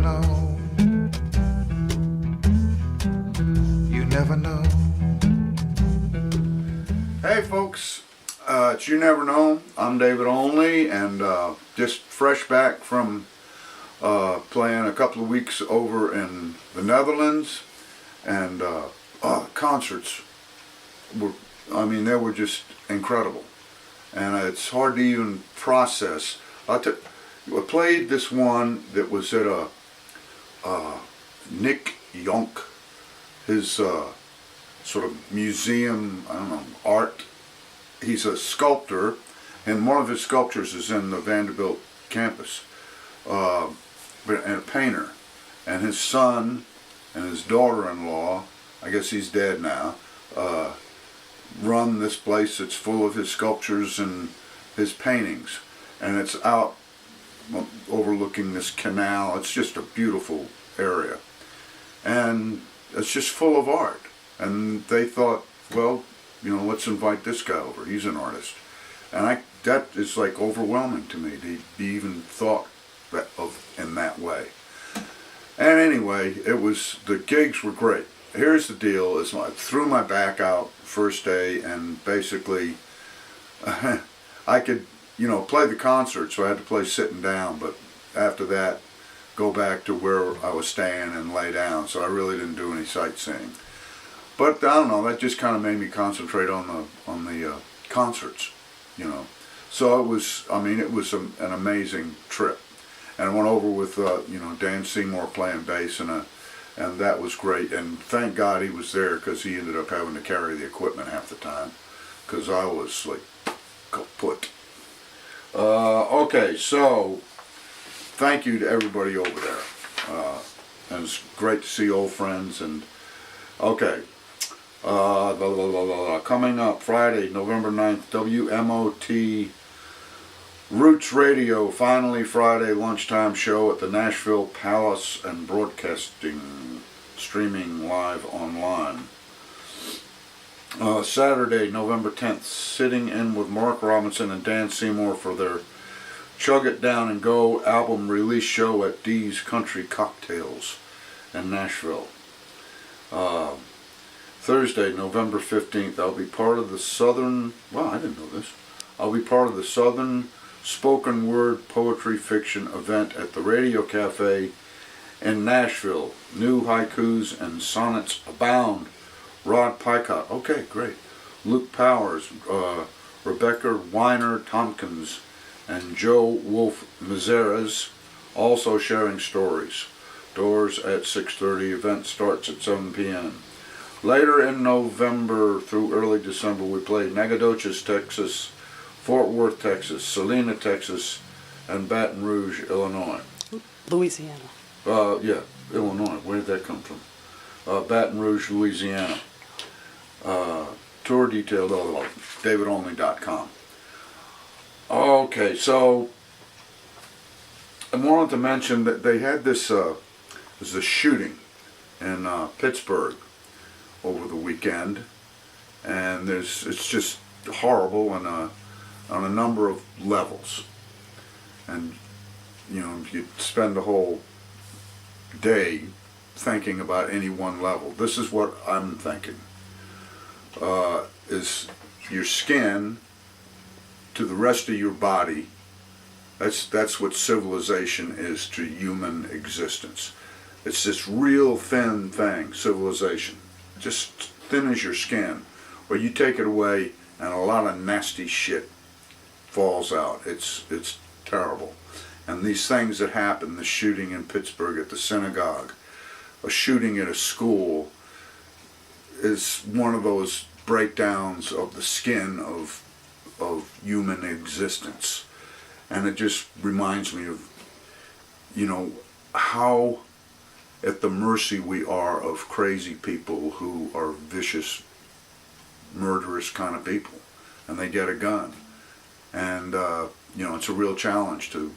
know. You never know. Hey folks, it's You Never Know. I'm David Olney, and just fresh back from playing a couple of weeks over in the Netherlands, and concerts were, they were just incredible, and it's hard to even process. I played this one that was at a Nick Jonk, his sort of museum, art. He's a sculptor, and one of his sculptures is in the Vanderbilt campus, and a painter. And his son and his daughter-in-law, I guess he's dead now, run this place that's full of his sculptures and his paintings. And it's out overlooking this canal. It's just a beautiful area. And it's just full of art. And they thought, well, let's invite this guy over. He's an artist. And that is like overwhelming to me to be even thought of in that way. And anyway, the gigs were great. Here's the deal, is I threw my back out first day, and basically I could, play the concert, so I had to play sitting down, but after that, go back to where I was staying and lay down, so I really didn't do any sightseeing. But I don't know, that just kind of made me concentrate on the concerts, So it was an amazing trip. And I went over with, Dan Seymour playing bass, and that was great. And thank God he was there, because he ended up having to carry the equipment half the time, because I was like kaput. Okay, so thank you to everybody over there. And it's great to see old friends. And okay, coming up Friday, November 9th, WMOT Roots Radio, finally Friday lunchtime show at the Nashville Palace and Broadcasting, streaming live online. Saturday, November 10th, sitting in with Mark Robinson and Dan Seymour for their Chug It Down and Go album release show at Dee's Country Cocktails in Nashville. Thursday, November 15th, I'll be part of the Southern Spoken Word Poetry Fiction event at the Radio Cafe in Nashville. New haikus and sonnets abound. Rod Picott, okay, great. Luke Powers, Rebecca Weiner Tompkins, and Joe Wolf Mizeres also sharing stories. Doors at 6:30, event starts at 7 p.m. Later in November through early December, we played Nacogdoches, Texas, Fort Worth, Texas, Salina, Texas, and Baton Rouge, Illinois. Louisiana. Illinois. Where did that come from? Baton Rouge, Louisiana. Tour detailed on davidolney.com. Okay, so I wanted to mention that they had this there's a shooting in Pittsburgh over the weekend, and it's just horrible on a number of levels. And you spend the whole day thinking about any one level. This is what I'm thinking. Is your skin to the rest of your body. That's what civilization is to human existence. It's this real thin thing, civilization. Just thin as your skin. Where you take it away and a lot of nasty shit falls out. It's terrible. And these things that happen, the shooting in Pittsburgh at the synagogue, a shooting at a school, is one of those breakdowns of the skin of human existence. And it just reminds me of, how at the mercy we are of crazy people who are vicious, murderous kind of people. And they get a gun. And, it's a real challenge to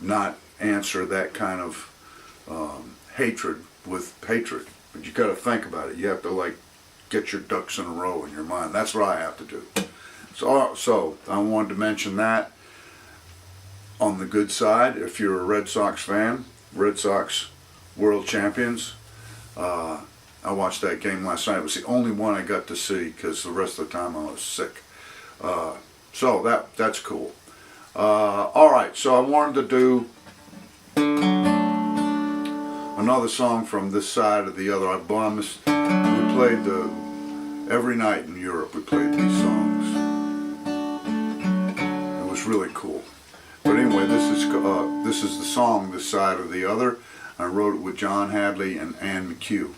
not answer that kind of hatred with hatred. But you got to think about it. You have to get your ducks in a row in your mind. That's what I have to do. So I wanted to mention that. On the good side, if you're a Red Sox fan, Red Sox world champions. I watched that game last night. It was the only one I got to see because the rest of the time I was sick. So that's cool. All right, so I wanted to do another song from this side or the other. I promised. We played every night in Europe. We played these songs. It was really cool. But anyway, this is the song "This Side or the Other." I wrote it with John Hadley and McCue.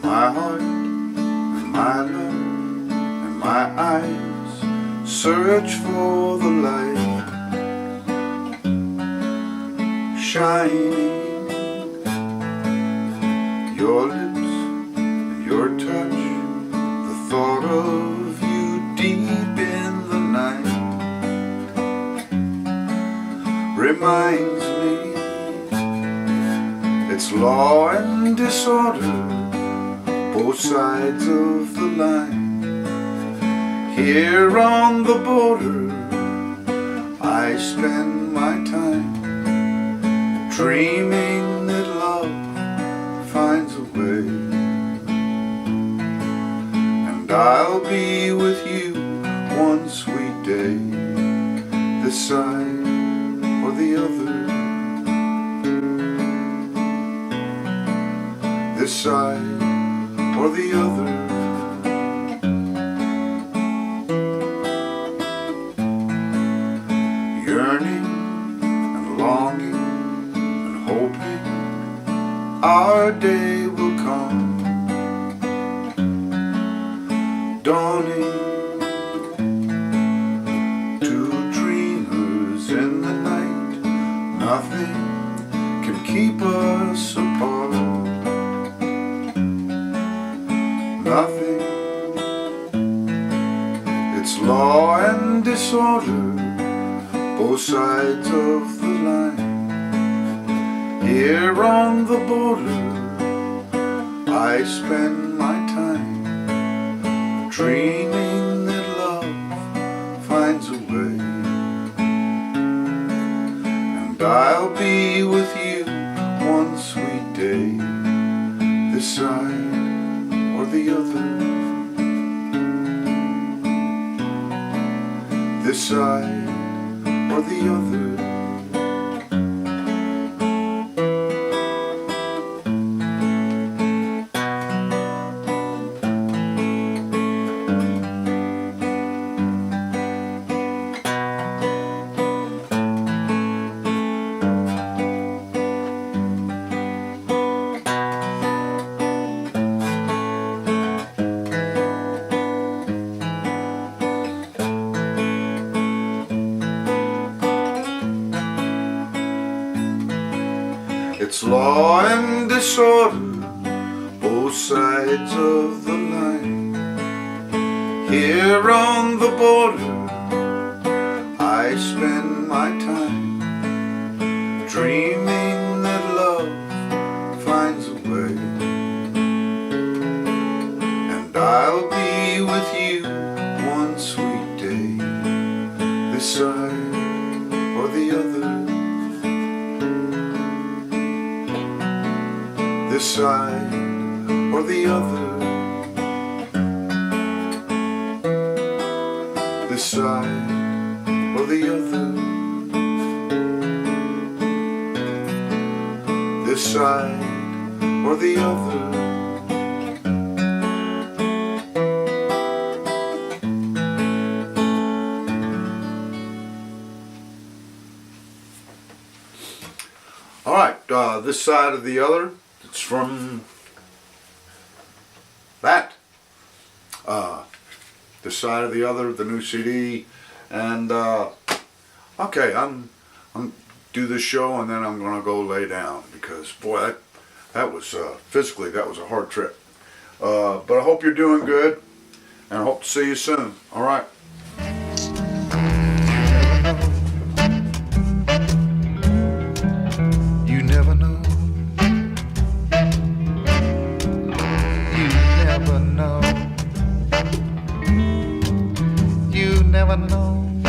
My heart and my love and my eyes search for the light shining. Your lips and your touch, the thought of you deep in the night reminds me it's law and disorder, both sides of the line. Here on the border, I spend my time dreaming that love finds a way, and I'll be with you one sweet day, this side or the other, this side or the other. Yearning and longing and hoping our day will come, dawning. Two dreamers in the night, nothing can keep us apart. Nothing. It's law and disorder, both sides of the line. Here on the border, I spend my time dreaming that love finds a way, and I'll be with you one sweet day, this side or the other, this side or the other. It's law and disorder, both sides of the line. Here on the border, I spend my time dreaming that love finds a way, and I'll be with you one sweet day, this side or the other, this side or the other, this side or the other, this side or the other. All right, this side or the other. It's from that, This Side of the Other, the new CD, and okay, I'm do this show and then I'm gonna go lay down because boy, that was physically that was a hard trip. But I hope you're doing good, and I hope to see you soon. All right. You never know. never know.